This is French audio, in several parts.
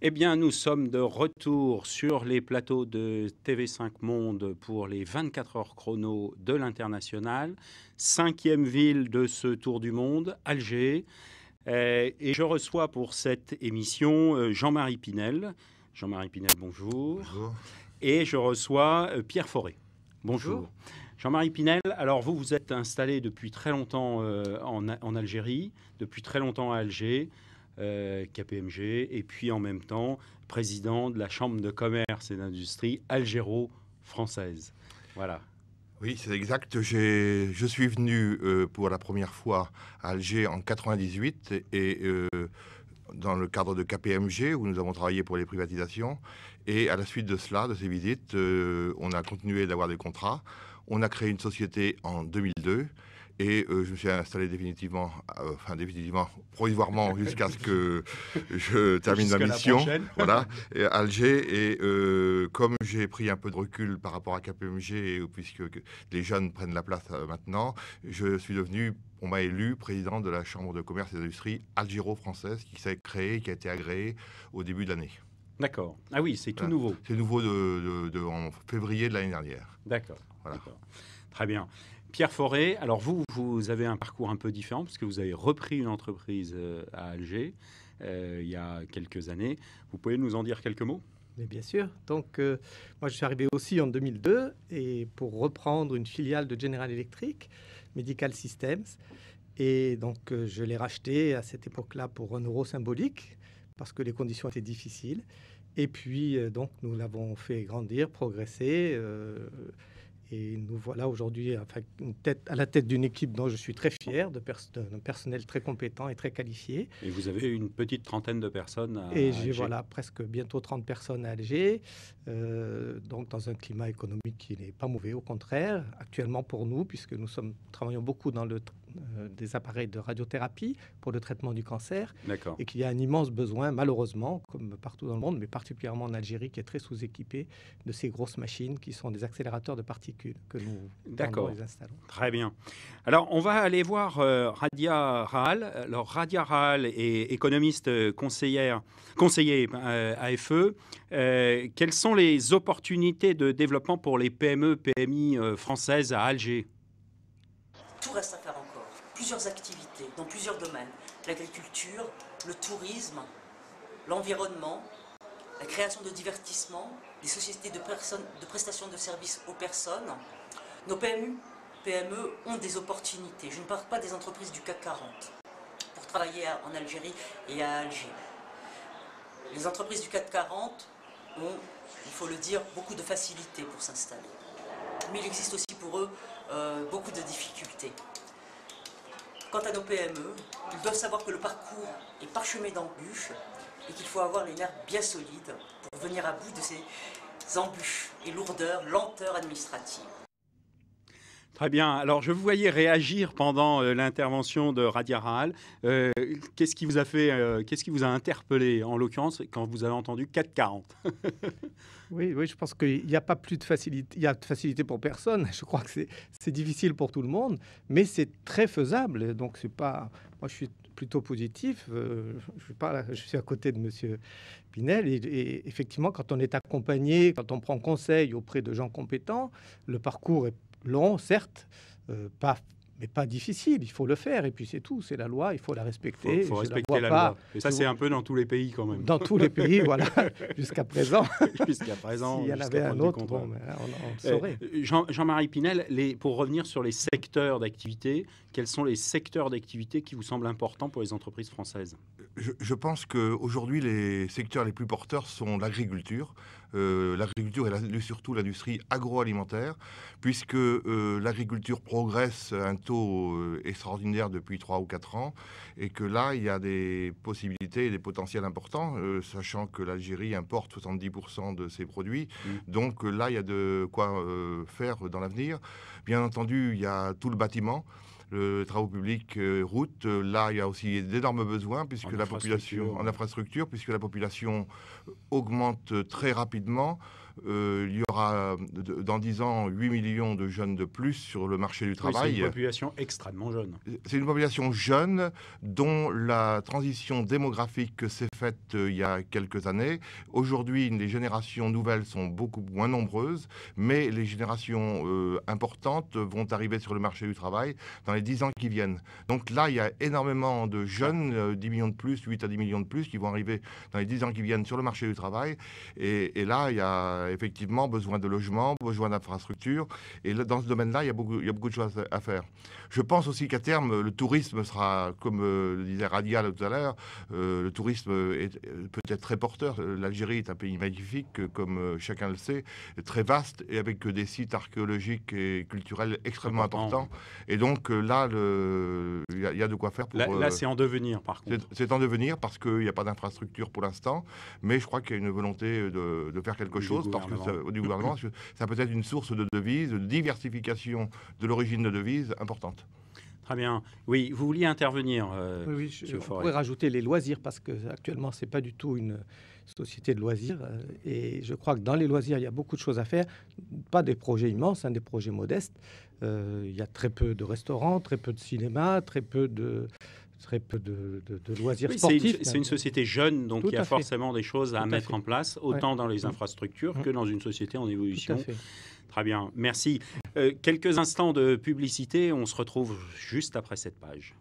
Eh bien, nous sommes de retour sur les plateaux de TV5 Monde pour les 24 heures chrono de l'international. 5e ville de ce tour du monde, Alger. Et je reçois pour cette émission Jean-Marie Pinel. Jean-Marie Pinel, bonjour. Bonjour. Et je reçois Pierre Forêt. Bonjour. Bonjour. Jean-Marie Pinel, alors vous vous êtes installé depuis très longtemps en Algérie, depuis très longtemps à Alger. KPMG, et puis en même temps président de la Chambre de commerce et d'industrie algéro-française. Voilà. Oui, c'est exact. Je suis venu pour la première fois à Alger en 98 et dans le cadre de KPMG où nous avons travaillé pour les privatisations. Et à la suite de cela, de ces visites, on a continué d'avoir des contrats. On a créé une société en 2002. Et je me suis installé définitivement, provisoirement, jusqu'à ce que je termine ma mission. Voilà, à Alger. Et comme j'ai pris un peu de recul par rapport à KPMG, puisque les jeunes prennent la place maintenant, je suis devenu, on m'a élu président de la Chambre de commerce et d'industrie algéro-française qui s'est créée, qui a été agréée au début de l'année. D'accord. Ah oui, c'est tout nouveau. C'est nouveau en février de l'année dernière. D'accord. Voilà. D'accord. Très bien. Pierre Forêt, alors vous avez un parcours un peu différent parce que vous avez repris une entreprise à Alger il y a quelques années. Vous pouvez nous en dire quelques mots ? Mais bien sûr. Donc, moi, je suis arrivé aussi en 2002 et pour reprendre une filiale de General Electric, Medical Systems. Et donc, je l'ai racheté à cette époque-là pour €1 symbolique parce que les conditions étaient difficiles. Et puis, donc, nous l'avons fait grandir, progresser. Et nous voilà aujourd'hui à la tête d'une équipe dont je suis très fier, d'un personnel très compétent et très qualifié. Et vous avez une petite trentaine de personnes à Et Alger. j'ai presque bientôt 30 personnes à Alger, donc dans un climat économique qui n'est pas mauvais, au contraire, actuellement pour nous, puisque nous travaillons beaucoup dans des appareils de radiothérapie pour le traitement du cancer. D'accord. Et qu'il y a un immense besoin, malheureusement, comme partout dans le monde, mais particulièrement en Algérie, qui est très sous-équipée de ces grosses machines qui sont des accélérateurs de particules que nous les installons. Très bien. Alors, on va aller voir Radia Rahal. Alors, Radia Rahal est économiste conseiller AFE. Quelles sont les opportunités de développement pour les PME, PMI françaises à Alger ? Tout reste à faire encore. Plusieurs activités dans plusieurs domaines. L'agriculture, le tourisme, l'environnement, la création de divertissement, les sociétés de prestation de services aux personnes. Nos PME ont des opportunités. Je ne parle pas des entreprises du CAC 40 pour travailler en Algérie et à Alger. Les entreprises du CAC 40 ont, il faut le dire, beaucoup de facilités pour s'installer. Mais il existe aussi pour eux beaucoup de difficultés. Quant à nos PME, ils doivent savoir que le parcours est parsemé d'embûches et qu'il faut avoir les nerfs bien solides pour venir à bout de ces embûches et lenteurs administratives. Très bien. Alors, je vous voyais réagir pendant l'intervention de Radia Rahal. Qu'est-ce qui vous a interpellé, en l'occurrence, quand vous avez entendu 4,40 ? Oui, je pense qu'il n'y a pas plus de facilité. Il y a de facilité pour personne. Je crois que c'est difficile pour tout le monde, mais c'est très faisable. Donc, c'est pas. Moi, je suis plutôt positif. Je suis à côté de Monsieur Pinel. Et effectivement, quand on est accompagné, quand on prend conseil auprès de gens compétents, le parcours est long, certes, mais pas difficile. Il faut le faire. Et puis, c'est tout. C'est la loi. Il faut la respecter. Il faut respecter la loi. Et ça, c'est un peu dans tous les pays, quand même. Dans tous les pays, voilà, jusqu'à présent. Jusqu'à présent. S'il y en avait un autre, bon, on le saurait. Jean-Marie Pinel, pour revenir sur les secteurs d'activité, quels sont les secteurs d'activité qui vous semblent importants pour les entreprises françaises ? Je pense qu'aujourd'hui, les secteurs les plus porteurs sont l'agriculture. L'agriculture et surtout l'industrie agroalimentaire, puisque l'agriculture progresse à un taux extraordinaire depuis 3 ou 4 ans, et que là, il y a des possibilités et des potentiels importants, sachant que l'Algérie importe 70% de ses produits. Donc là, il y a de quoi faire dans l'avenir. Bien entendu, il y a tout le bâtiment. Le travaux publics, routes, là il y a aussi d'énormes besoins puisque la population en infrastructure, puisque la population augmente très rapidement. il y aura dans 10 ans 8 millions de jeunes de plus sur le marché du travail. Oui, c'est une population extrêmement jeune. C'est une population jeune dont la transition démographique s'est faite il y a quelques années. Aujourd'hui, les générations nouvelles sont beaucoup moins nombreuses, mais les générations importantes vont arriver sur le marché du travail dans les 10 ans qui viennent. Donc là, il y a énormément de jeunes, 10 millions de plus, 8 à 10 millions de plus, qui vont arriver dans les 10 ans qui viennent sur le marché du travail. Et là, il y a effectivement besoin de logements, besoin d'infrastructures. Et là, dans ce domaine-là, il y a beaucoup de choses à faire. Je pense aussi qu'à terme, le tourisme sera, comme le disait Radial tout à l'heure, le tourisme est peut-être très porteur. L'Algérie est un pays magnifique, comme chacun le sait, très vaste et avec des sites archéologiques et culturels extrêmement importants. Et donc là, il y a de quoi faire. Là, c'est en devenir, par contre. C'est en devenir parce qu'il n'y a pas d'infrastructure pour l'instant, mais je crois qu'il y a une volonté de faire quelque chose du gouvernement. Parce que ça peut être une source de devises, de diversification de l'origine de devises importante. Très bien. Oui, vous vouliez intervenir, oui, je pourrais rajouter les loisirs, parce qu'actuellement, ce n'est pas du tout une société de loisirs. Et je crois que dans les loisirs, il y a beaucoup de choses à faire. Pas des projets immenses, des projets modestes. Il y a très peu de restaurants, très peu de cinéma, très peu de loisirs sportifs. C'est une société jeune, donc il y a forcément des choses à mettre en place, autant dans les infrastructures que dans une société en évolution. Très bien, merci. Quelques instants de publicité, on se retrouve juste après cette page.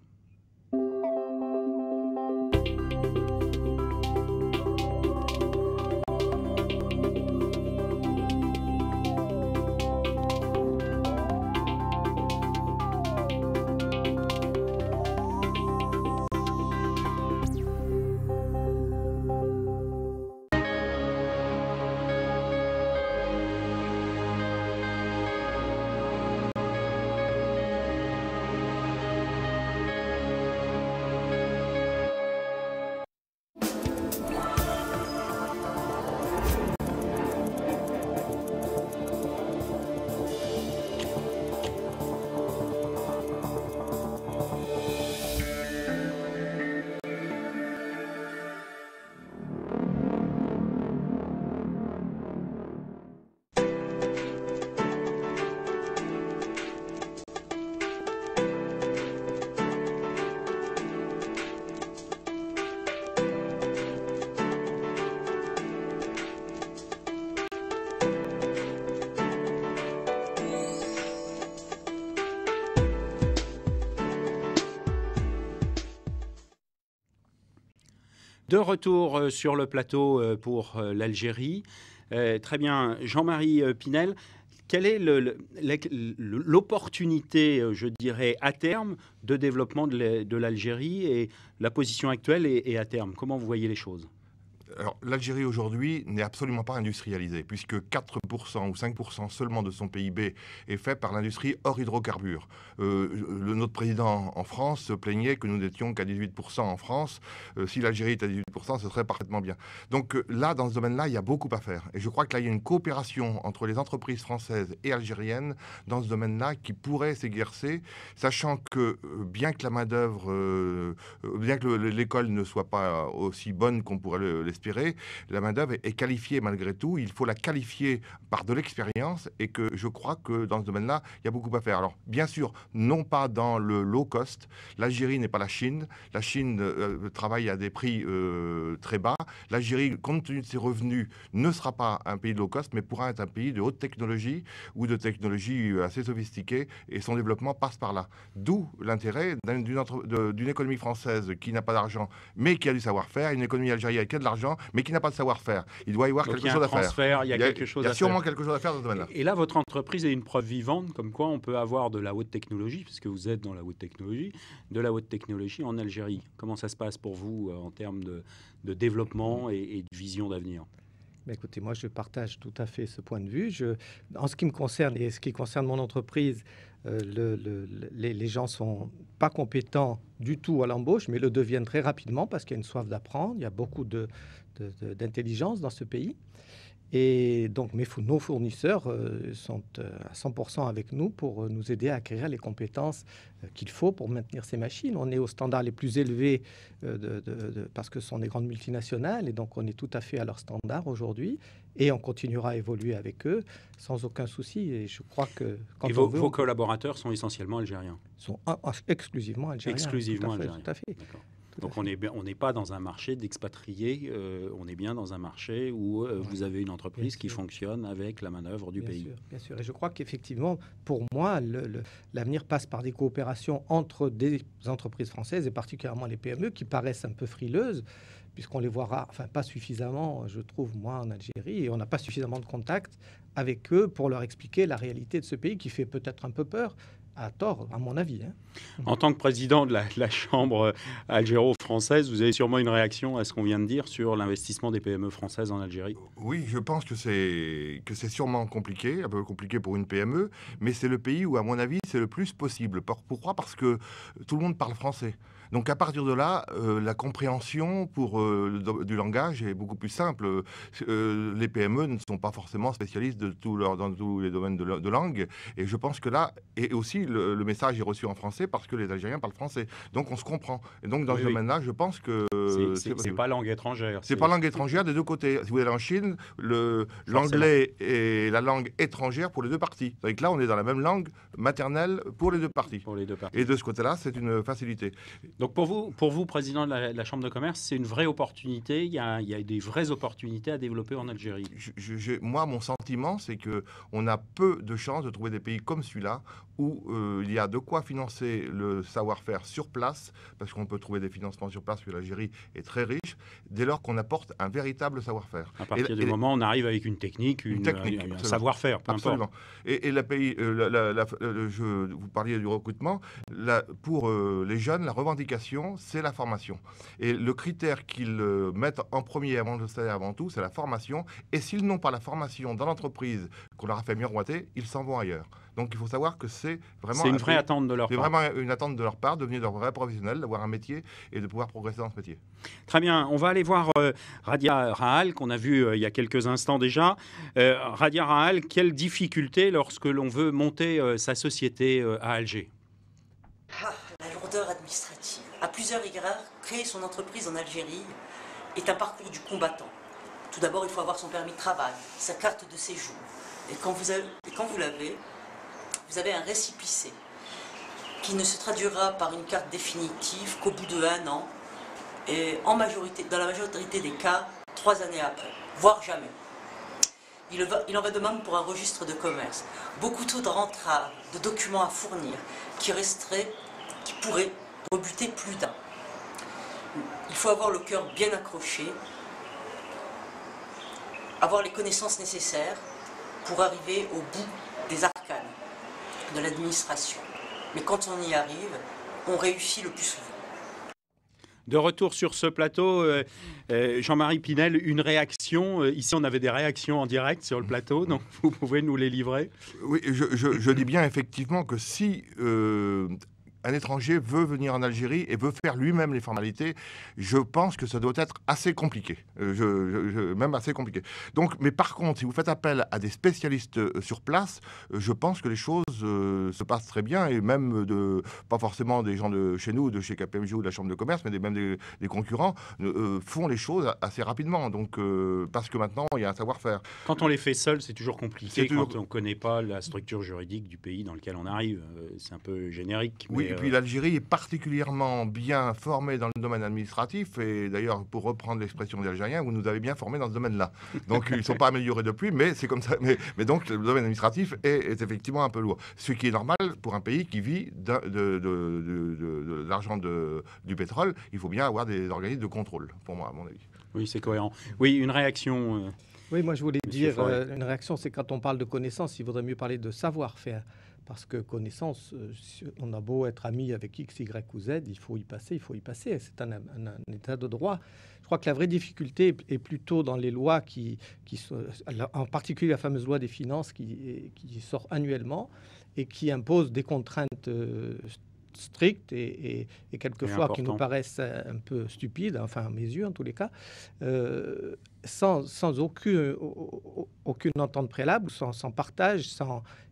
De retour sur le plateau pour l'Algérie. Très bien, Jean-Marie Pinel, quelle est l'opportunité, je dirais, à terme de développement de l'Algérie et la position actuelle et à terme? Comment vous voyez les choses? Alors, l'Algérie aujourd'hui n'est absolument pas industrialisée, puisque 4% ou 5% seulement de son PIB est fait par l'industrie hors hydrocarbures. Notre président en France se plaignait que nous n'étions qu'à 18% en France. Si l'Algérie est à 18%, ce serait parfaitement bien. Donc là, dans ce domaine-là, il y a beaucoup à faire. Et je crois que là, il y a une coopération entre les entreprises françaises et algériennes dans ce domaine-là qui pourrait s'exercer, sachant que bien que la main-d'œuvre, bien que l'école ne soit pas aussi bonne qu'on pourrait l'espérer, la main-d'œuvre est qualifiée malgré tout. Il faut la qualifier par de l'expérience et que je crois que dans ce domaine-là, il y a beaucoup à faire. Alors, bien sûr, non pas dans le low cost. L'Algérie n'est pas la Chine. La Chine travaille à des prix très bas. L'Algérie, compte tenu de ses revenus, ne sera pas un pays de low cost, mais pourra être un pays de haute technologie ou de technologie assez sophistiquée, et son développement passe par là. D'où l'intérêt d'une économie française qui n'a pas d'argent, mais qui a du savoir-faire, une économie algérienne qui a de l'argent, mais qui n'a pas de savoir-faire. Il doit y avoir quelque chose à faire. Il y a sûrement quelque chose à faire dans ce domaine-là. Et là, votre entreprise est une preuve vivante, comme quoi on peut avoir de la haute technologie, puisque vous êtes dans la haute technologie, de la haute technologie en Algérie. Comment ça se passe pour vous en termes de développement et de vision d'avenir? Écoutez, moi, je partage tout à fait ce point de vue. En ce qui me concerne et ce qui concerne mon entreprise, les gens ne sont pas compétents du tout à l'embauche, mais le deviennent très rapidement parce qu'il y a une soif d'apprendre. Il y a beaucoup d'intelligence dans ce pays. Et donc, nos fournisseurs sont à 100% avec nous pour nous aider à acquérir les compétences qu'il faut pour maintenir ces machines. On est aux standards les plus élevés parce que ce sont des grandes multinationales et donc on est tout à fait à leurs standards aujourd'hui et on continuera à évoluer avec eux sans aucun souci. Et je crois que quand vos collaborateurs sont essentiellement algériens? Sont exclusivement algériens. Exclusivement algériens. Tout à fait. D'accord. Donc on n'est pas dans un marché d'expatriés, on est bien dans un marché où vous avez une entreprise qui fonctionne avec la manœuvre du pays. Bien sûr. Et je crois qu'effectivement, pour moi, l'avenir passe par des coopérations entre des entreprises françaises et particulièrement les PME qui paraissent un peu frileuses, puisqu'on les voit pas suffisamment, je trouve, moi, en Algérie, et on n'a pas suffisamment de contact avec eux pour leur expliquer la réalité de ce pays qui fait peut-être un peu peur. À tort, à mon avis. En tant que président de la Chambre algéro-française, vous avez sûrement une réaction à ce qu'on vient de dire sur l'investissement des PME françaises en Algérie? Oui, je pense que c'est sûrement compliqué, un peu compliqué pour une PME, mais c'est le pays où, à mon avis, c'est le plus possible. Pourquoi? Parce que tout le monde parle français. Donc à partir de là, la compréhension du langage est beaucoup plus simple. Les PME ne sont pas forcément spécialistes dans tous les domaines de langue. Et je pense que là, et aussi le message est reçu en français parce que les Algériens parlent français. Donc on se comprend. Et donc dans ce domaine-là, je pense que... c'est pas langue étrangère. C'est pas langue étrangère des deux côtés. Si vous allez en Chine, l'anglais est la langue étrangère pour les deux parties. C'est-à-dire que là, on est dans la même langue maternelle pour les deux parties. Et de ce côté-là, c'est une facilité. Donc pour vous, président de la Chambre de commerce, c'est une vraie opportunité. Il y a des vraies opportunités à développer en Algérie. Moi, mon sentiment, c'est qu'on a peu de chances de trouver des pays comme celui-là où il y a de quoi financer le savoir-faire sur place, parce qu'on peut trouver des financements sur place, parce que l'Algérie est très riche, dès lors qu'on apporte un véritable savoir-faire. À partir du moment où on arrive avec une technique, un savoir-faire, peu absolument. importe. Et le pays, vous parliez du recrutement, pour les jeunes, la revendication, c'est la formation. Et le critère qu'ils mettent en premier avant le salaire, avant tout, c'est la formation. Et s'ils n'ont pas la formation dans l'entreprise qu'on leur a fait miroiter, ils s'en vont ailleurs. Donc il faut savoir que c'est vraiment... C'est une vraie attente de leur part. C'est vraiment une attente de leur part, de devenir de vrais professionnels, d'avoir un métier et de pouvoir progresser dans ce métier. Très bien. On va aller voir Radia Rahal, qu'on a vu il y a quelques instants déjà. Radia Rahal, quelles difficultés lorsque l'on veut monter sa société à Alger? La lourdeur administrative. À plusieurs égards, créer son entreprise en Algérie est un parcours du combattant. Tout d'abord, il faut avoir son permis de travail, sa carte de séjour. Et quand vous l'avez, vous avez un récépissé qui ne se traduira par une carte définitive qu'au bout de 1 an et dans la majorité des cas, 3 années après, voire jamais. Il en va de même pour un registre de commerce. Beaucoup trop de rentraves, de documents à fournir qui pourraient rebuter plus d'un. Il faut avoir le cœur bien accroché, avoir les connaissances nécessaires pour arriver au bout des arcanes de l'administration. Mais quand on y arrive, on réussit le plus souvent. De retour sur ce plateau, Jean-Marie Pinel, une réaction. Ici, on avait des réactions en direct sur le plateau, donc vous pouvez nous les livrer. Oui, je dis bien effectivement que si un étranger veut venir en Algérie et veut faire lui-même les formalités, je pense que ça doit être assez compliqué, même assez compliqué. Donc, mais par contre, si vous faites appel à des spécialistes sur place, je pense que les choses se passent très bien, et même pas forcément des gens de chez nous, de chez KPMG ou de la Chambre de commerce, mais même des concurrents font les choses assez rapidement. Donc, parce que maintenant, il y a un savoir-faire. Quand on les fait seul, c'est toujours compliqué. Quand on ne connaît pas la structure juridique du pays dans lequel on arrive, c'est un peu générique. Oui. Et puis l'Algérie est particulièrement bien formée dans le domaine administratif. Et d'ailleurs, pour reprendre l'expression des Algériens, vous nous avez bien formés dans ce domaine-là. Donc, ils ne sont pas améliorés depuis, mais c'est comme ça. Mais donc, le domaine administratif est effectivement un peu lourd. Ce qui est normal pour un pays qui vit de l'argent du pétrole. Il faut bien avoir des organismes de contrôle, pour moi, à mon avis. Oui, c'est cohérent. Oui, une réaction... Oui, moi je voulais dire, une réaction, c'est quand on parle de connaissance, il vaudrait mieux parler de savoir-faire. Parce que connaissance, on a beau être ami avec X, Y ou Z, il faut y passer. C'est un état de droit. Je crois que la vraie difficulté est plutôt dans les lois qui sont, en particulier la fameuse loi des finances qui sort annuellement et qui impose des contraintes strictes et quelquefois qui nous paraissent un peu stupides, enfin à mes yeux en tous les cas. sans aucune entente préalable, sans partage,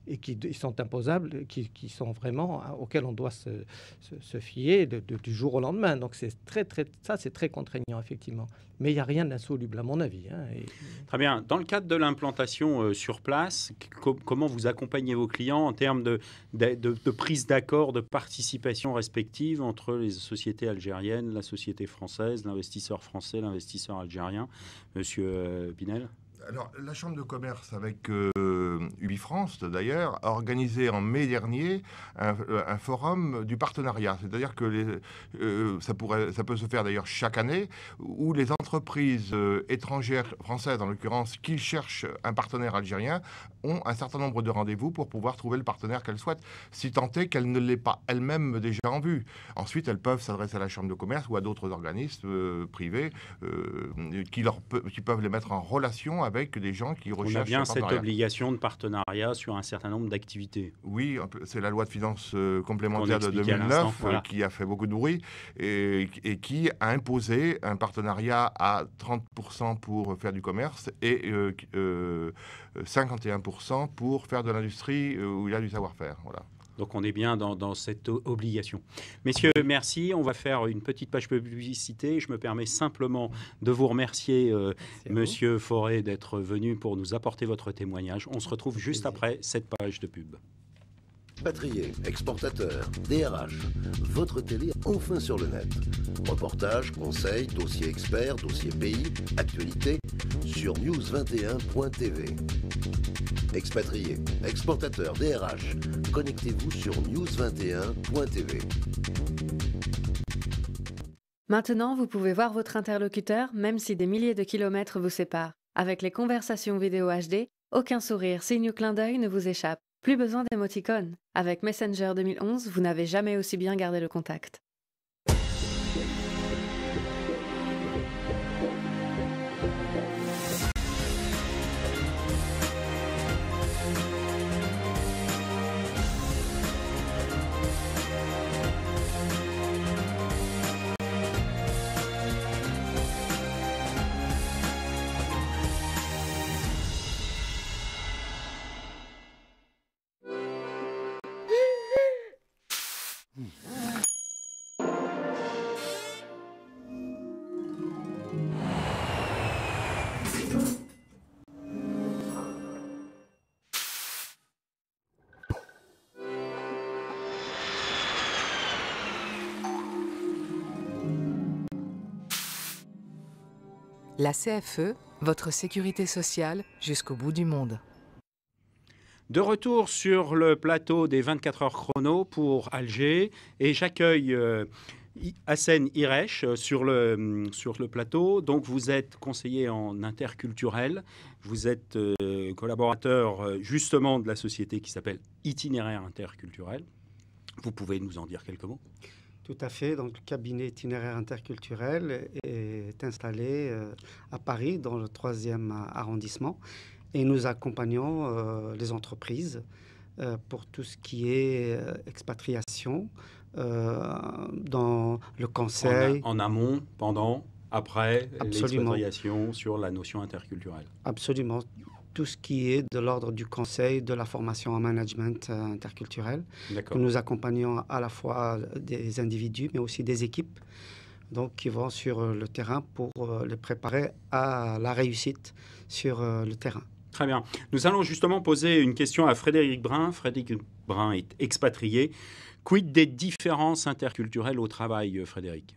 et qui sont imposables, qui sont vraiment auxquels on doit se fier du jour au lendemain. Donc c'est très contraignant, effectivement. Mais il n'y a rien d'insoluble, à mon avis. Très bien. Dans le cadre de l'implantation sur place, comment vous accompagnez vos clients en termes de prise d'accord, de participation respective entre les sociétés algériennes, la société française, l'investisseur français, l'investisseur algérien? Monsieur Pinel? Alors, la Chambre de commerce avec Ubifrance, d'ailleurs, a organisé en mai dernier un forum du partenariat. C'est-à-dire que ça peut se faire d'ailleurs chaque année, où les entreprises étrangères, françaises en l'occurrence, qui cherchent un partenaire algérien, ont un certain nombre de rendez-vous pour pouvoir trouver le partenaire qu'elles souhaitent, si tant est qu'elles ne l'aient pas elles-mêmes déjà en vue. Ensuite, elles peuvent s'adresser à la Chambre de commerce ou à d'autres organismes privés qui peuvent les mettre en relation avec des gens qui recherchent. On a bien cette obligation de partenariat sur un certain nombre d'activités. Oui, c'est la loi de finances complémentaire de 2009 voilà. Qui a fait beaucoup de bruit et qui a imposé un partenariat à 30% pour faire du commerce et 51% pour faire de l'industrie où il y a du savoir-faire. Voilà. Donc on est bien dans cette obligation. Messieurs, merci. On va faire une petite page publicité. Je me permets simplement de vous remercier, Monsieur Fauré, d'être venu pour nous apporter votre témoignage. On se retrouve juste après cette page de pub. Expatriés, exportateurs, DRH, votre télé enfin sur le net. Reportages, conseils, dossiers experts, dossiers pays, actualités sur news21.tv. Expatriés, exportateurs, DRH, connectez-vous sur news21.tv. Maintenant, vous pouvez voir votre interlocuteur même si des milliers de kilomètres vous séparent. Avec les conversations vidéo HD, aucun sourire, signe ou clin d'œil ne vous échappe. Plus besoin d'émoticônes. Avec Messenger 2011, vous n'avez jamais aussi bien gardé le contact. La CFE, votre sécurité sociale jusqu'au bout du monde. De retour sur le plateau des 24 heures chrono pour Alger et j'accueille Hassen Iresh sur le plateau. Donc vous êtes conseiller en interculturel, vous êtes collaborateur justement de la société qui s'appelle Itinéraire Interculturel. Vous pouvez nous en dire quelques mots ? Tout à fait. Donc, le cabinet Itinéraire Interculturel est installé à Paris, dans le 3e arrondissement. Et nous accompagnons les entreprises pour tout ce qui est expatriation, dans le conseil. En amont, pendant, après l'expatriation, sur la notion interculturelle. Absolument. Tout ce qui est de l'ordre du conseil, de la formation en management interculturel. Que nous accompagnons à la fois des individus, mais aussi des équipes donc, qui vont sur le terrain pour les préparer à la réussite sur le terrain. Très bien. Nous allons justement poser une question à Frédéric Brun. Frédéric Brun est expatrié. Quid des différences interculturelles au travail, Frédéric ?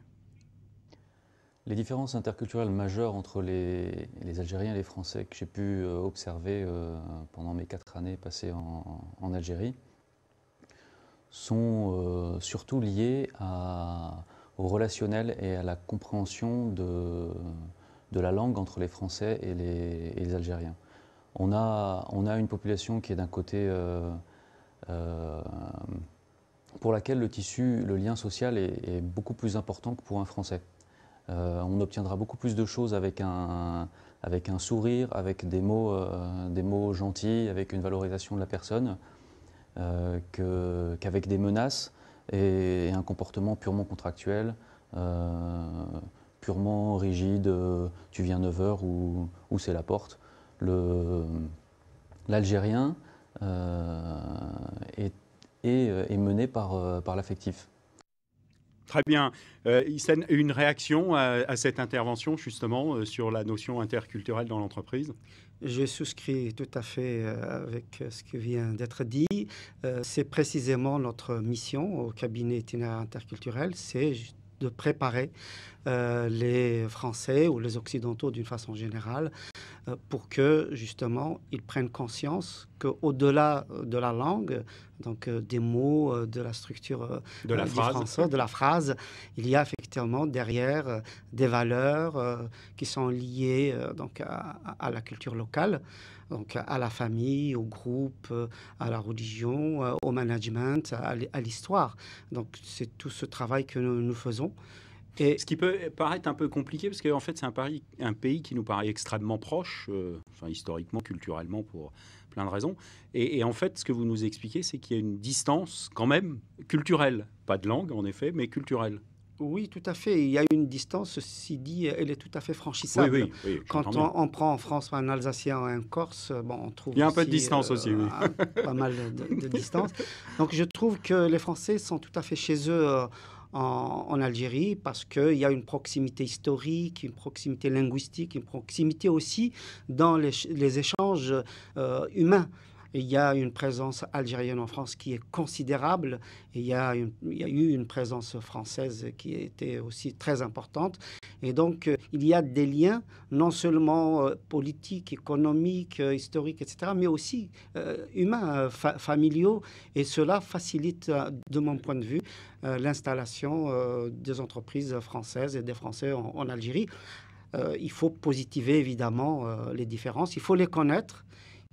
Les différences interculturelles majeures entre les Algériens et les Français que j'ai pu observer pendant mes 4 années passées en Algérie sont surtout liées au relationnel et à la compréhension de la langue entre les Français et les Algériens. On a une population qui est d'un côté pour laquelle le lien social est beaucoup plus important que pour un Français. On obtiendra beaucoup plus de choses avec un sourire, avec des mots gentils, avec une valorisation de la personne, qu'avec des menaces et un comportement purement contractuel, purement rigide, tu viens 9h ou c'est la porte. L'Algérien est mené par l'affectif. Très bien. Une réaction à cette intervention, justement, sur la notion interculturelle dans l'entreprise? Je souscris tout à fait avec ce qui vient d'être dit. C'est précisément notre mission au cabinet itinéraire interculturel, c'est de préparer les Français ou les Occidentaux d'une façon générale pour que justement ils prennent conscience qu'au-delà de la langue, donc des mots, de la structure de la phrase, il y a effectivement derrière des valeurs qui sont liées donc à la culture locale, donc à la famille, au groupe, à la religion, au management, à l'histoire. Donc c'est tout ce travail que nous faisons. Et ce qui peut paraître un peu compliqué, parce qu'en fait, c'est un pays qui nous paraît extrêmement proche, historiquement, culturellement, pour plein de raisons. Et en fait, ce que vous nous expliquez, c'est qu'il y a une distance quand même culturelle. Pas de langue, en effet, mais culturelle. Oui, tout à fait. Il y a une distance, ceci dit, elle est tout à fait franchissable. Oui, quand on prend en France un Alsacien ou un Corse, on trouve il y a un peu de distance aussi, oui. Pas mal de distance. Donc je trouve que les Français sont tout à fait chez eux en Algérie parce qu'il y a une proximité historique, une proximité linguistique, une proximité aussi dans les échanges humains. Il y a une présence algérienne en France qui est considérable et il y a eu une présence française qui était aussi très importante. Et donc, il y a des liens non seulement politiques, économiques, historiques, etc., mais aussi humains, familiaux. Et cela facilite, de mon point de vue, l'installation des entreprises françaises et des Français en Algérie. Il faut positiver, évidemment, les différences. Il faut les connaître.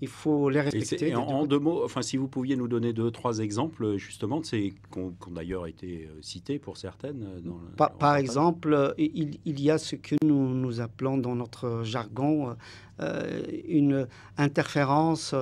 Il faut les respecter. Et en 2 mots, si vous pouviez nous donner 2-3 exemples, justement, qui ont d'ailleurs été cités pour certaines. Par exemple, il y a ce que nous appelons dans notre jargon une interférence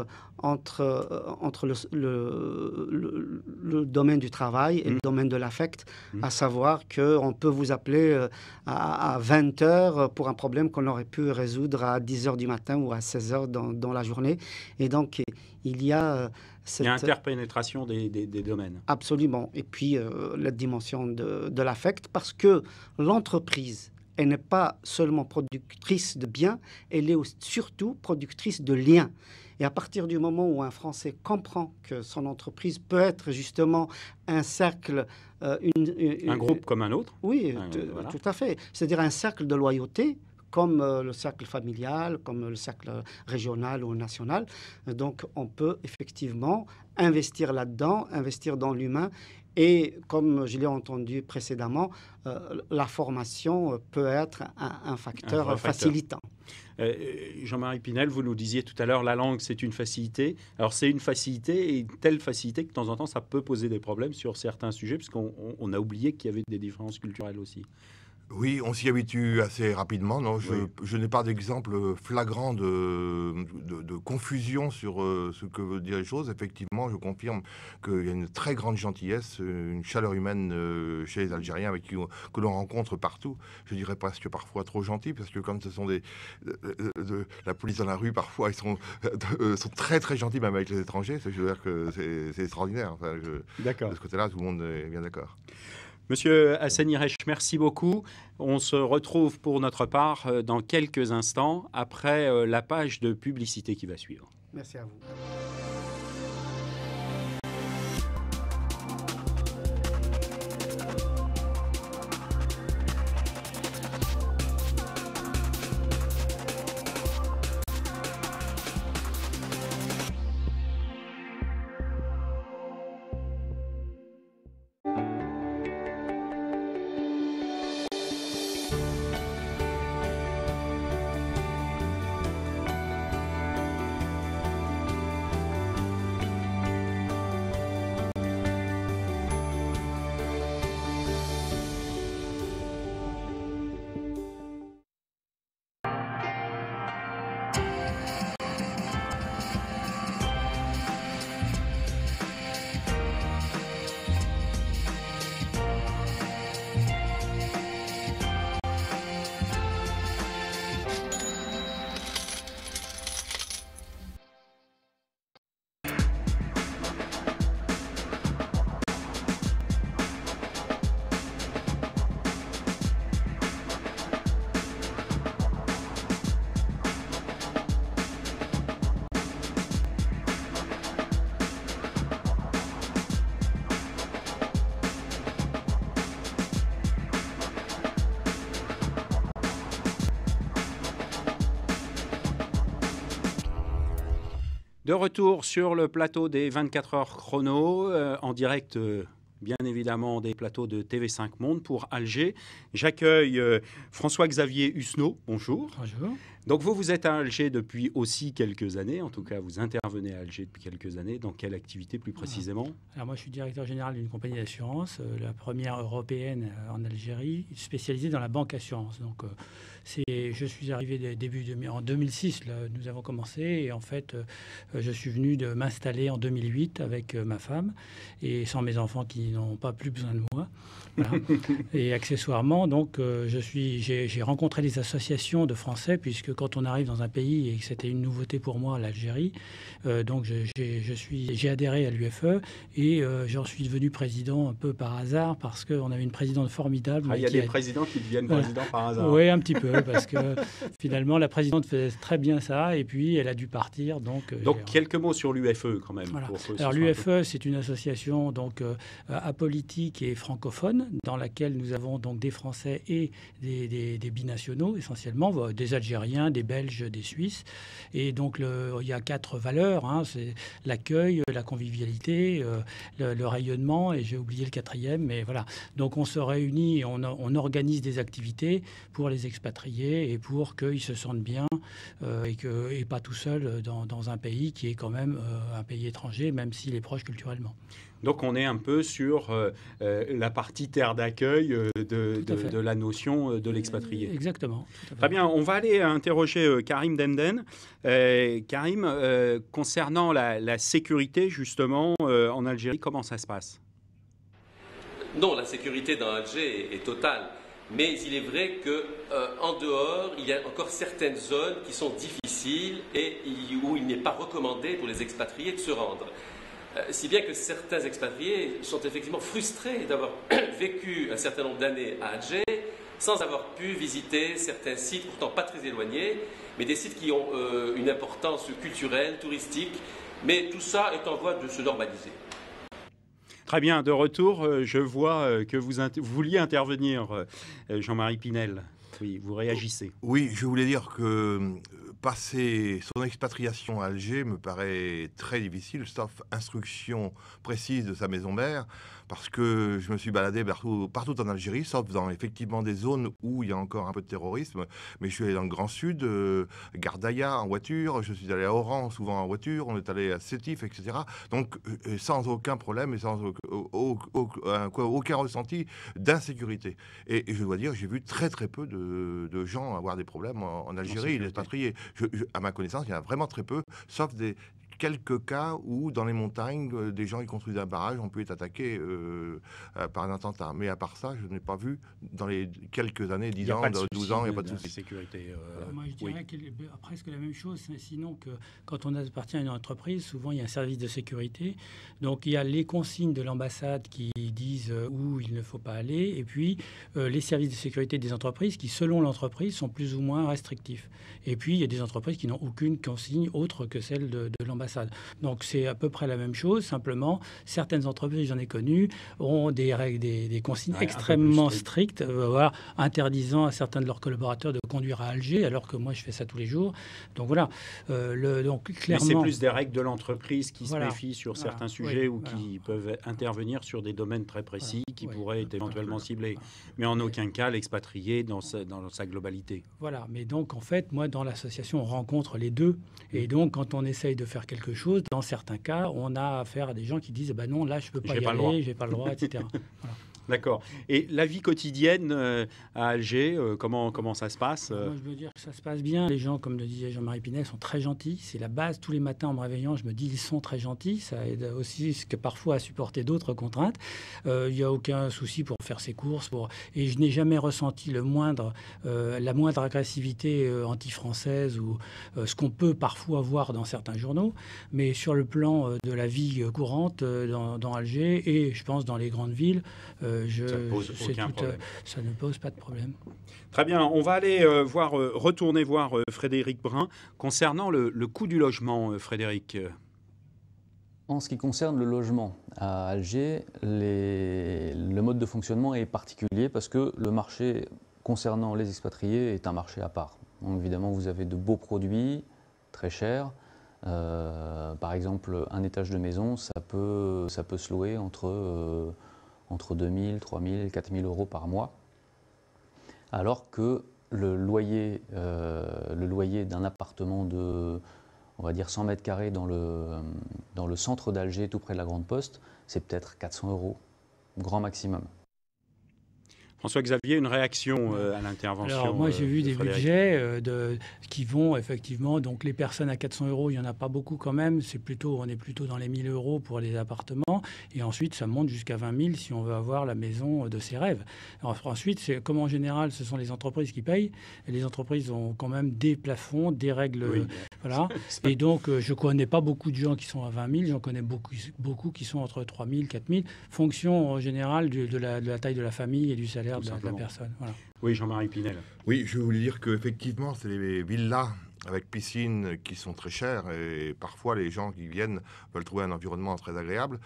entre le domaine du travail et le domaine de l'affect, à savoir qu'on peut vous appeler à 20 heures pour un problème qu'on aurait pu résoudre à 10 heures du matin ou à 16 heures dans la journée. Et donc, il y a cette... Il y a interpénétration des domaines. Absolument. Et puis, la dimension de l'affect, parce que l'entreprise, elle n'est pas seulement productrice de biens, elle est surtout productrice de liens. Et à partir du moment où un Français comprend que son entreprise peut être justement un cercle... un groupe comme un autre. Oui, voilà. Tout à fait. C'est-à-dire un cercle de loyauté, comme le cercle familial, comme le cercle régional ou national. Donc, on peut effectivement investir là-dedans, investir dans l'humain. Et comme je l'ai entendu précédemment, la formation peut être un facteur facilitant. Jean-Marie Pinel, vous nous disiez tout à l'heure, la langue, c'est une facilité. Alors, c'est une facilité, et une telle facilité que de temps en temps, ça peut poser des problèmes sur certains sujets, puisqu'on a oublié qu'il y avait des différences culturelles aussi. Oui, on s'y habitue assez rapidement. Non, je n'ai pas d'exemple flagrant de confusion sur ce que veulent dire les choses. Effectivement, je confirme qu'il y a une très grande gentillesse, une chaleur humaine chez les Algériens que l'on rencontre partout. Je dirais presque parfois trop gentils, parce que comme ce sont la police dans la rue, parfois ils sont très très gentils même avec les étrangers. Je veux dire que c'est extraordinaire. D'accord. De ce côté-là, tout le monde est bien d'accord. Monsieur Hassan Iresh, merci beaucoup. On se retrouve pour notre part dans quelques instants après la page de publicité qui va suivre. Merci à vous. De retour sur le plateau des 24 heures chrono, en direct bien évidemment des plateaux de TV5 Monde pour Alger. J'accueille François-Xavier Husneau. Bonjour. Bonjour. Donc vous êtes à Alger depuis aussi quelques années, en tout cas vous intervenez à Alger depuis quelques années. Dans quelle activité plus précisément? Alors moi je suis directeur général d'une compagnie d'assurance, la première européenne en Algérie, spécialisée dans la banque assurance. Donc je suis arrivé en 2006, là, nous avons commencé, et en fait je suis venu de m'installer en 2008 avec ma femme et sans mes enfants qui n'ont pas plus besoin de moi. Voilà. Et accessoirement, donc j'ai rencontré des associations de Français, puisque quand on arrive dans un pays, et que c'était une nouveauté pour moi, l'Algérie, donc j'ai adhéré à l'UFE et j'en suis devenu président un peu par hasard, parce qu'on avait une présidente formidable. Il y a des présidents qui deviennent présidents par hasard. Oui, un petit peu, parce que finalement la présidente faisait très bien ça, et puis elle a dû partir. Donc quelques mots sur l'UFE quand même. Voilà. Alors l'UFE, c'est une association donc apolitique et francophone, dans laquelle nous avons donc des Français et des binationaux essentiellement, des Algériens, des Belges, des Suisses. Et donc il y a 4 valeurs, hein, c'est l'accueil, la convivialité, le rayonnement, et j'ai oublié le 4e, mais voilà. Donc on se réunit et on organise des activités pour les expatriés et pour qu'ils se sentent bien et pas tout seul dans un pays qui est quand même un pays étranger, même s'il est proche culturellement. Donc on est un peu sur la partie terre d'accueil de la notion de l'expatrié. Exactement. Très bien, on va aller interroger Karim Denden. Karim, concernant la sécurité justement en Algérie, comment ça se passe? Non, la sécurité dans Alger est totale. Mais il est vrai qu'en dehors, il y a encore certaines zones qui sont difficiles et où il n'est pas recommandé pour les expatriés de se rendre. Si bien que certains expatriés sont effectivement frustrés d'avoir vécu un certain nombre d'années à Alger sans avoir pu visiter certains sites, pourtant pas très éloignés, mais des sites qui ont une importance culturelle, touristique. Mais tout ça est en voie de se normaliser. Très bien, de retour, je vois que vous vouliez intervenir, Jean-Marie Pinel. Oui, vous réagissez. Oui, je voulais dire que passer son expatriation à Alger me paraît très difficile, sauf instruction précise de sa maison mère, parce que je me suis baladé partout en Algérie, sauf dans effectivement des zones où il y a encore un peu de terrorisme. Mais je suis allé dans le Grand Sud, Gardaïa en voiture, je suis allé à Oran souvent en voiture, on est allé à Sétif, etc. Donc sans aucun problème et sans aucun ressenti d'insécurité. Et je dois dire, j'ai vu très peu de gens avoir des problèmes en Algérie, les expatriés. À ma connaissance, il y en a vraiment très peu, sauf quelques cas où, dans les montagnes, des gens qui construisent un barrage ont pu être attaqués par un attentat. Mais à part ça, je n'ai pas vu, dans les quelques années, 10 ans, 12 ans, il n'y a pas de souci. Sécurité. Moi, je dirais presque la même chose, sinon que quand on appartient à une entreprise, souvent, il y a un service de sécurité. Donc, il y a les consignes de l'ambassade qui disent où il ne faut pas aller, et puis les services de sécurité des entreprises qui, selon l'entreprise, sont plus ou moins restrictifs. Et puis, il y a des entreprises qui n'ont aucune consigne autre que celle de l'ambassade. Donc c'est à peu près la même chose, simplement certaines entreprises, j'en ai connu, ont des règles, des consignes extrêmement strictes, interdisant à certains de leurs collaborateurs de conduire à Alger, alors que moi je fais ça tous les jours. Donc voilà. Donc clairement. Mais c'est plus des règles de l'entreprise qui se méfient sur certains sujets ou qui peuvent intervenir sur des domaines très précis qui pourraient être éventuellement ciblés. Mais en aucun cas l'expatrié dans sa globalité. Voilà. Mais donc en fait, moi dans l'association, on rencontre les deux. Et donc quand on essaye de faire quelque chose, dans certains cas, on a affaire à des gens qui disent non, là, je ne peux pas y aller, je n'ai pas le droit, etc. Voilà. D'accord. Et la vie quotidienne à Alger, comment ça se passe Moi, je veux dire que ça se passe bien. Les gens, comme le disait Jean-Marie Pinel, sont très gentils. C'est la base. Tous les matins, en me réveillant, je me dis ils sont très gentils. Ça aide aussi parfois à supporter d'autres contraintes. Il n'y a aucun souci pour faire ses courses. Et je n'ai jamais ressenti la moindre agressivité anti-française ou ce qu'on peut parfois voir dans certains journaux. Mais sur le plan de la vie courante dans Alger et, je pense, dans les grandes villes, ça ne pose pas de problème. Très bien, on va aller retourner voir Frédéric Brun concernant le coût du logement, Frédéric. En ce qui concerne le logement à Alger, le mode de fonctionnement est particulier parce que le marché concernant les expatriés est un marché à part. Donc évidemment, vous avez de beaux produits, très chers, Par exemple, un étage de maison, ça peut se louer entre 2 000, 3 000, 4 000 euros par mois. Alors que le loyer d'un appartement de, on va dire, 100 mètres carrés dans le centre d'Alger, tout près de la Grande Poste, c'est peut-être 400 euros, grand maximum. François-Xavier, une réaction à l'intervention. Alors moi j'ai vu des budgets qui vont effectivement, donc les personnes à 400 euros, il n'y en a pas beaucoup quand même, on est plutôt dans les 1 000 euros pour les appartements, et ensuite ça monte jusqu'à 20 000 si on veut avoir la maison de ses rêves. Alors, ensuite, comme en général ce sont les entreprises qui payent, et les entreprises ont quand même des plafonds, des règles, oui, voilà. Et donc je ne connais pas beaucoup de gens qui sont à 20 000, j'en connais beaucoup qui sont entre 3 000, 4 000, fonction en général de la taille de la famille et du salaire de la personne. Voilà. Oui, Jean-Marie Pinel. Oui, je voulais dire qu'effectivement, c'est les villas avec piscine qui sont très chères et parfois les gens qui viennent veulent trouver un environnement très agréable.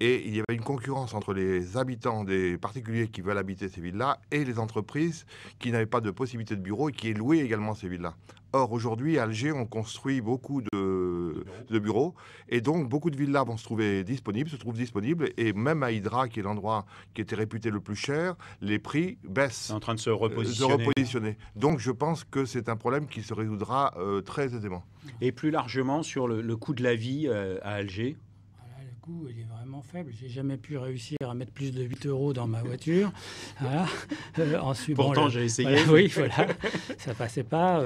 Et il y avait une concurrence entre les habitants, des particuliers qui veulent habiter ces villas et les entreprises qui n'avaient pas de possibilité de bureau et qui louaient également ces villas. Or, aujourd'hui, à Alger, on construit beaucoup de bureaux et donc beaucoup de villas vont se trouvent disponibles et même à Hydra, qui est l'endroit qui était réputé le plus cher, les prix baissent. C'est en train de se repositionner. Donc, je pense que c'est un problème qui se résoudra très aisément. Et plus largement sur le coût de la vie à Alger. Il est vraiment faible. J'ai jamais pu réussir à mettre plus de 8 euros dans ma voiture. Voilà. Ensuite, pourtant, j'ai essayé. Voilà, oui, voilà. Ça passait pas.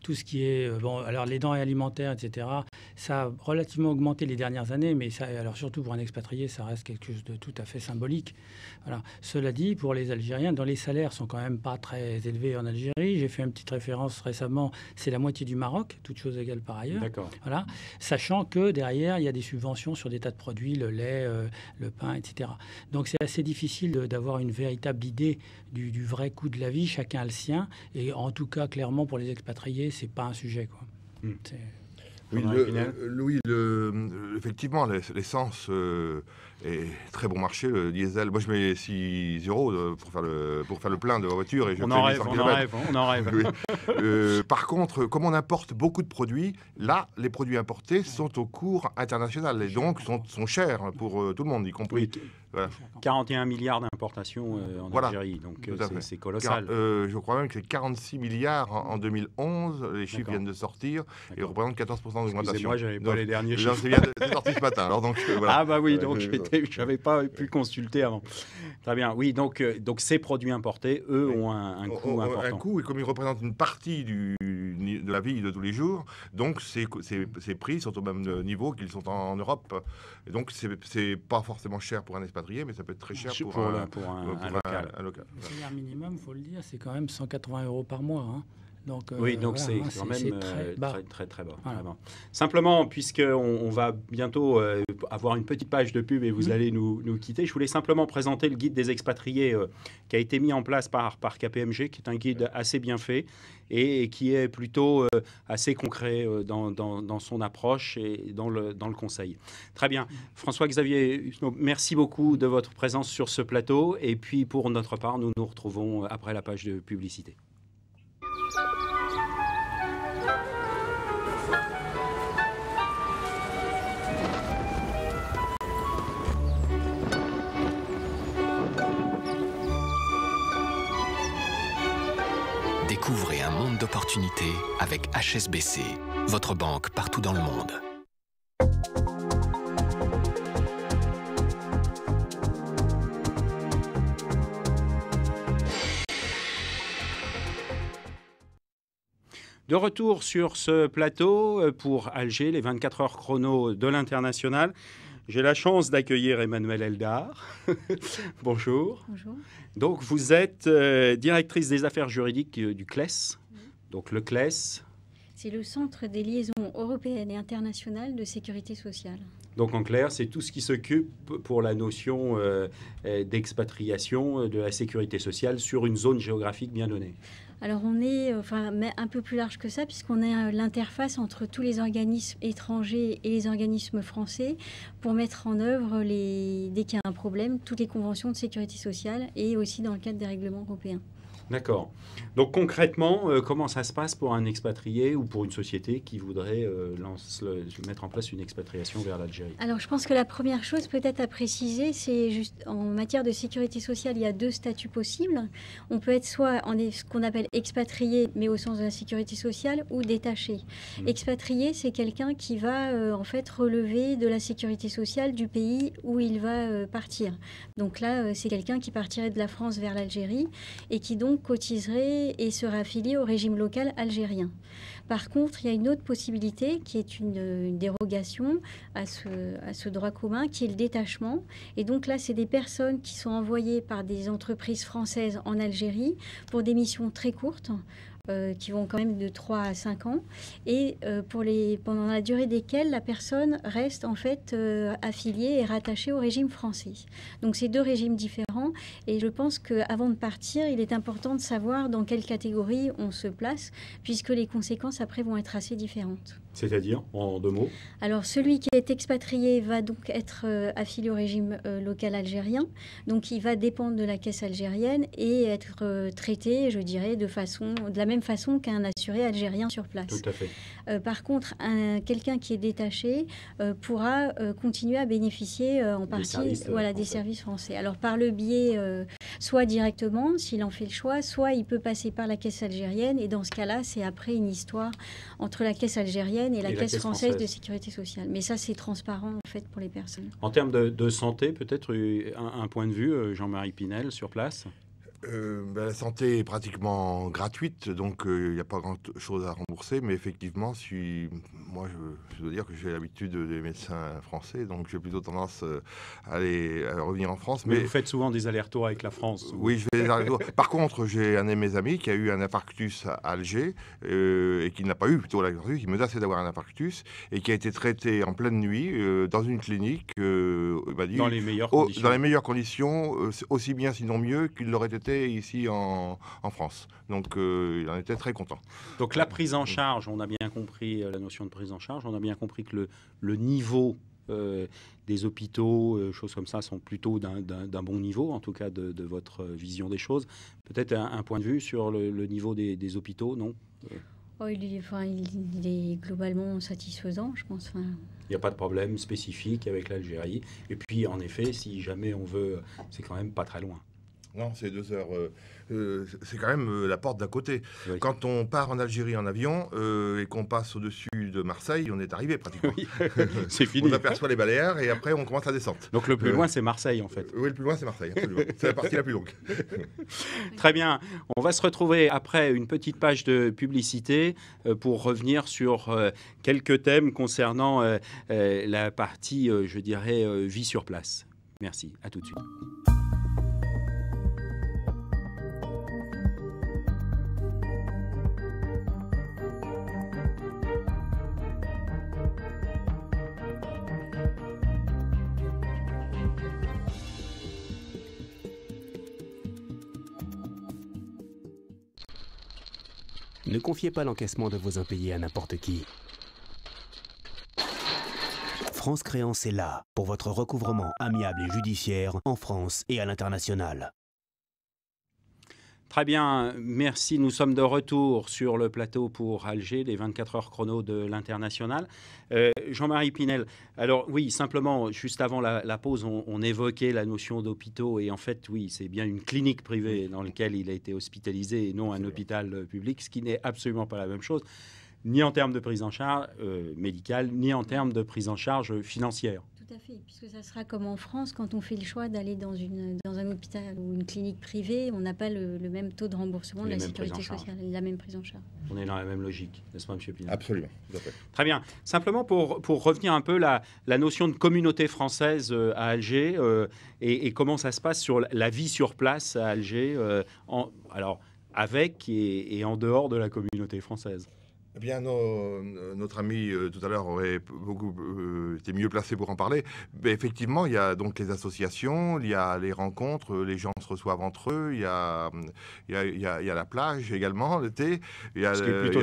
Tout ce qui est alors les denrées alimentaires, etc. Ça a relativement augmenté les dernières années, mais ça, alors surtout pour un expatrié, ça reste quelque chose de tout à fait symbolique. Voilà. Cela dit, pour les Algériens, les salaires sont quand même pas très élevés en Algérie. J'ai fait une petite référence récemment. C'est la moitié du Maroc, toutes choses égales par ailleurs. D'accord. Voilà. Sachant que derrière, il y a des subventions sur des tas de produits, le lait, le pain, etc. Donc c'est assez difficile d'avoir une véritable idée du vrai coût de la vie. Chacun a le sien. Et en tout cas, clairement, pour les expatriés, c'est pas un sujet, quoi. Oui, effectivement, l'essence est très bon marché, le diesel. Moi, je mets 6 euros pour faire le plein de ma voiture. Et je on en rêve. Oui. Par contre, comme on importe beaucoup de produits, là, les produits importés sont au cours international et donc sont chers pour tout le monde, y compris... Oui. Voilà. 41 milliards d'importations en Algérie, donc c'est colossal. Je crois même que c'est 46 milliards en 2011, les chiffres viennent de sortir, et représentent 14% d'augmentation. Moi, j'avais pas les derniers chiffres. C'est sorti ce matin, alors donc voilà. Ah bah oui, donc je n'avais pas pu consulter avant. Très bien, oui, donc ces produits importés, eux, ont un coût important. Un coût, et comme ils représentent une partie de la vie de tous les jours, donc ces prix sont au même niveau qu'ils sont en Europe. Et donc c'est pas forcément cher pour un expatrié, mais ça peut être très cher pour un local. Le salaire minimum, il faut le dire, c'est quand même 180 euros par mois. Hein. Donc, oui, donc voilà, c'est quand même très bas. Très bas. Voilà. Simplement, puisqu'on va bientôt avoir une petite page de pub et vous allez nous quitter, je voulais simplement présenter le guide des expatriés qui a été mis en place par KPMG, qui est un guide assez bien fait et qui est plutôt assez concret dans son approche et dans le conseil. Très bien. François-Xavier, merci beaucoup de votre présence sur ce plateau. Et puis, pour notre part, nous nous retrouvons après la page de publicité. Découvrez un monde d'opportunités avec HSBC, votre banque partout dans le monde. De retour sur ce plateau pour Alger, les 24 heures chrono de l'international. J'ai la chance d'accueillir Emmanuelle Eldar. Bonjour. Bonjour. Donc, vous êtes directrice des affaires juridiques du CLES. Donc, le CLES. C'est le Centre des liaisons européennes et internationales de sécurité sociale. Donc, en clair, c'est tout ce qui s'occupe pour la notion d'expatriation de la sécurité sociale sur une zone géographique bien donnée. Alors on est mais un peu plus large que ça, puisqu'on est l'interface entre tous les organismes étrangers et les organismes français pour mettre en œuvre, dès qu'il y a un problème, toutes les conventions de sécurité sociale et aussi dans le cadre des règlements européens. D'accord. Donc concrètement, comment ça se passe pour un expatrié ou pour une société qui voudrait mettre en place une expatriation vers l'Algérie? Alors je pense que la première chose peut-être à préciser, c'est juste en matière de sécurité sociale, il y a 2 statuts possibles. On peut être soit ce qu'on appelle expatrié, mais au sens de la sécurité sociale, ou détaché. Expatrié, c'est quelqu'un qui va en fait relever de la sécurité sociale du pays où il va partir. Donc là, c'est quelqu'un qui partirait de la France vers l'Algérie et qui donc cotiserait et serait affilié au régime local algérien. Par contre, il y a une autre possibilité qui est une dérogation à ce droit commun, qui est le détachement. Et donc là, c'est des personnes qui sont envoyées par des entreprises françaises en Algérie pour des missions très courtes, qui vont quand même de 3 à 5 ans, et pendant la durée desquelles la personne reste en fait affiliée et rattachée au régime français. Donc c'est 2 régimes différents, et je pense qu'avant de partir, il est important de savoir dans quelle catégorie on se place, puisque les conséquences après vont être assez différentes. C'est-à-dire, en 2 mots? Alors, celui qui est expatrié va donc être affilié au régime local algérien. Donc, il va dépendre de la caisse algérienne et être traité, je dirais, de la même façon qu'un assuré algérien sur place. Tout à fait. Par contre, quelqu'un qui est détaché pourra continuer à bénéficier en partie des services français. Alors, par le biais, soit directement, s'il en fait le choix, soit il peut passer par la caisse algérienne. Et dans ce cas-là, c'est après une histoire entre la caisse algérienne et la caisse française de sécurité sociale. Mais ça, c'est transparent, en fait, pour les personnes. En termes de santé, peut-être un point de vue, Jean-Marie Pinel, sur place? La santé est pratiquement gratuite, donc il n'y a pas grand-chose à rembourser. Mais effectivement, moi, je dois dire que j'ai l'habitude des médecins français, donc j'ai plutôt tendance à revenir en France. Mais vous faites souvent des allers-retours avec la France? Oui, je fais des allers-retours. Par contre, j'ai un de mes amis qui a eu un infarctus à Alger et qui n'a pas eu plutôt l'infarctus, qui menaçait d'avoir un infarctus et qui a été traité en pleine nuit dans une clinique, dans les meilleures conditions, aussi bien sinon mieux qu'il l'aurait été ici en France. Donc il en était très content. Donc la prise en charge, on a bien compris la notion de prise en charge, on a bien compris que le niveau des hôpitaux, choses comme ça, sont plutôt d'un bon niveau, en tout cas de votre vision des choses. Peut-être un point de vue sur le niveau des hôpitaux, non? Il est globalement satisfaisant, je pense. Il n'y a pas de problème spécifique avec l'Algérie. Et puis, en effet, si jamais on veut, c'est quand même pas très loin. Non, c'est 2 heures. C'est quand même la porte d'à côté. Oui. Quand on part en Algérie en avion et qu'on passe au-dessus de Marseille, on est arrivé pratiquement. Oui. C'est fini. On aperçoit les Baléares et après on commence la descente. Donc le plus loin, c'est Marseille en fait. Oui, le plus loin, c'est Marseille, absolument. C'est la partie la plus longue. Très bien. On va se retrouver après une petite page de publicité pour revenir sur quelques thèmes concernant la partie, je dirais, vie sur place. Merci. À tout de suite. Ne confiez pas l'encaissement de vos impayés à n'importe qui. France Créance est là pour votre recouvrement amiable et judiciaire en France et à l'international. Très bien, merci. Nous sommes de retour sur le plateau pour Alger, les 24 heures chrono de l'international. Jean-Marie Pinel, alors oui, simplement, juste avant la pause, on évoquait la notion d'hôpitaux et en fait, oui, c'est bien une clinique privée dans laquelle il a été hospitalisé et non un hôpital public, ce qui n'est absolument pas la même chose, ni en termes de prise en charge médicale, ni en termes de prise en charge financière. Tout à fait, puisque ça sera comme en France, quand on fait le choix d'aller dans un hôpital ou une clinique privée, on n'a pas le même taux de remboursement de la sécurité sociale, la même prise en charge. On est dans la même logique, n'est-ce pas, M. Pinel? Absolument, tout à fait. Très bien. Simplement pour revenir un peu la notion de communauté française à Alger et comment ça se passe sur la vie sur place à Alger, alors avec et en dehors de la communauté française. Eh bien, notre ami tout à l'heure aurait été mieux placé pour en parler. Mais effectivement, il y a donc les associations, il y a les rencontres, les gens se reçoivent entre eux, il y a la plage également l'été. Ce qui est plutôt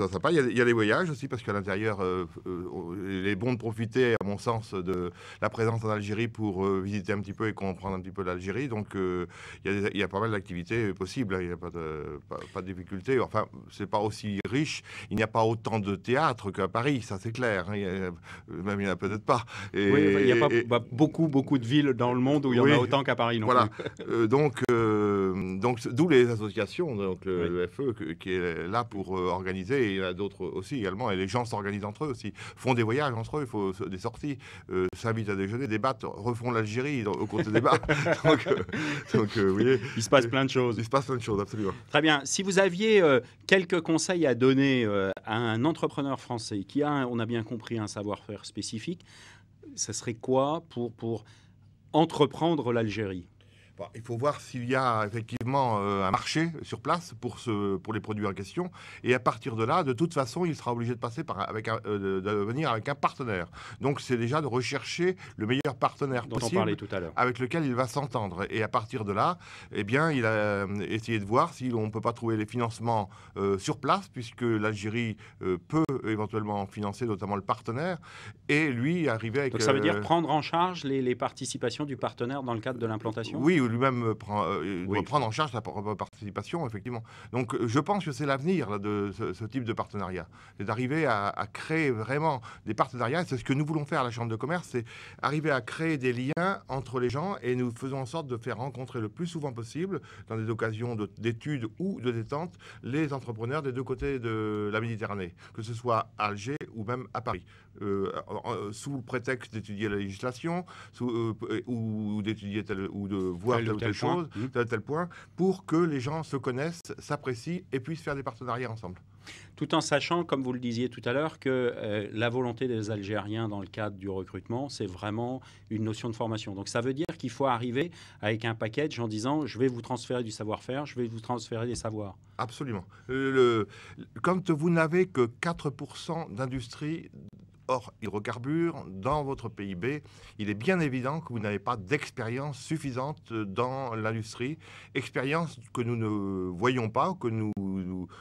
sympa. Il y a les voyages aussi, parce qu'à l'intérieur, il est bon de profiter, à mon sens, de la présence en Algérie pour visiter un petit peu et comprendre un petit peu l'Algérie. Donc, il y a pas mal d'activités possibles. Il n'y a pas de difficulté. Enfin, c'est pas aussi riche. Il n'y a pas autant de théâtre qu'à Paris, ça c'est clair. Même il n'y en a peut-être pas. Il n'y a pas beaucoup de villes dans le monde où il y en a autant qu'à Paris. Voilà. Donc, d'où les associations, donc le FE qui est là pour organiser. Et il y en a d'autres aussi également. Et les gens s'organisent entre eux aussi, font des voyages entre eux, il faut des sorties, s'invitent à déjeuner, débattent, refont l'Algérie au cours des débats. donc, vous voyez, il se passe plein de choses. Il se passe plein de choses, absolument. Très bien. Si vous aviez quelques conseils à donner à un entrepreneur français qui a, on a bien compris, un savoir-faire spécifique, ça serait quoi pour entreprendre l'Algérie ? Bon, il faut voir s'il y a effectivement un marché sur place pour les produits en question. Et à partir de là, de toute façon, il sera obligé de passer de venir avec un partenaire. Donc, c'est déjà de rechercher le meilleur partenaire dont possible on parlait tout à l'heure, avec lequel il va s'entendre. Et à partir de là, eh bien, il a essayé de voir si on ne peut pas trouver les financements sur place, puisque l'Algérie peut éventuellement financer notamment le partenaire. Et lui, arriver avec... Donc, ça veut dire prendre en charge les participations du partenaire dans le cadre de l'implantation ? Oui, lui-même doit prendre en charge sa propre participation, effectivement. Donc, je pense que c'est l'avenir de ce type de partenariat. C'est d'arriver à créer vraiment des partenariats. C'est ce que nous voulons faire à la Chambre de commerce, c'est arriver à créer des liens entre les gens et nous faisons en sorte de faire rencontrer le plus souvent possible, dans des occasions d'études ou de détente, les entrepreneurs des deux côtés de la Méditerranée, que ce soit à Alger ou même à Paris. Sous le prétexte d'étudier la législation ou d'étudier ou de voir telle ou telle chose, tel ou tel point, pour que les gens se connaissent, s'apprécient et puissent faire des partenariats ensemble. Tout en sachant, comme vous le disiez tout à l'heure, que la volonté des Algériens dans le cadre du recrutement, c'est vraiment une notion de formation. Donc ça veut dire qu'il faut arriver avec un package en disant « je vais vous transférer du savoir-faire, je vais vous transférer des savoirs ». Absolument. Quand vous n'avez que 4% d'industrie hors hydrocarbures dans votre PIB, il est bien évident que vous n'avez pas d'expérience suffisante dans l'industrie, expérience que nous ne voyons pas, que nous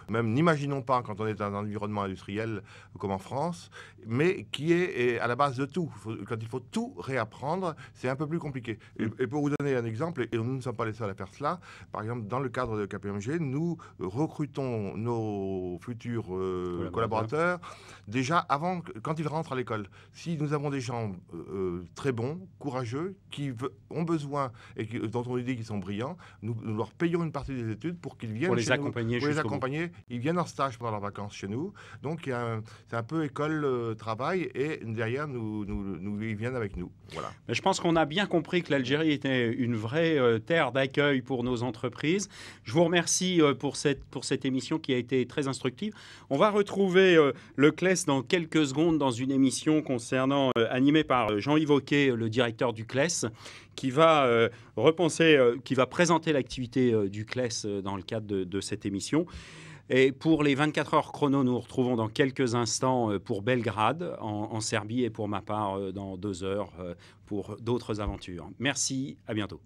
même n'imaginons pas quand on est dans un environnement industriel comme en France, mais qui est à la base de tout. Quand il faut tout réapprendre, c'est un peu plus compliqué. Et pour vous donner un exemple, et nous ne sommes pas les seuls à faire cela, par exemple, dans le cadre de KPMG, nous recrutons nos futurs collaborateurs déjà avant, quand ils rentrent à l'école. Si nous avons des gens très bons, courageux, qui ont besoin et dont on dit qu'ils sont brillants, nous leur payons une partie des études pour qu'ils viennent chez nous. Pour les accompagner. Ils viennent en stage pendant leurs vacances chez nous. Donc, c'est un peu école-travail et derrière, ils viennent avec nous. Voilà. Mais je pense qu'on a bien compris que l'Algérie était une vraie terre d'accueil pour nos entreprises. Je vous remercie pour cette émission qui a été très instructive. On va retrouver le CLES dans quelques secondes dans une émission animée par Jean-Yves Oquet, le directeur du CLES, qui va qui va présenter l'activité du CLES dans le cadre de cette émission. Et pour les 24 heures chrono, nous nous retrouvons dans quelques instants pour Belgrade, en Serbie, et pour ma part, dans 2 heures, pour d'autres aventures. Merci, à bientôt.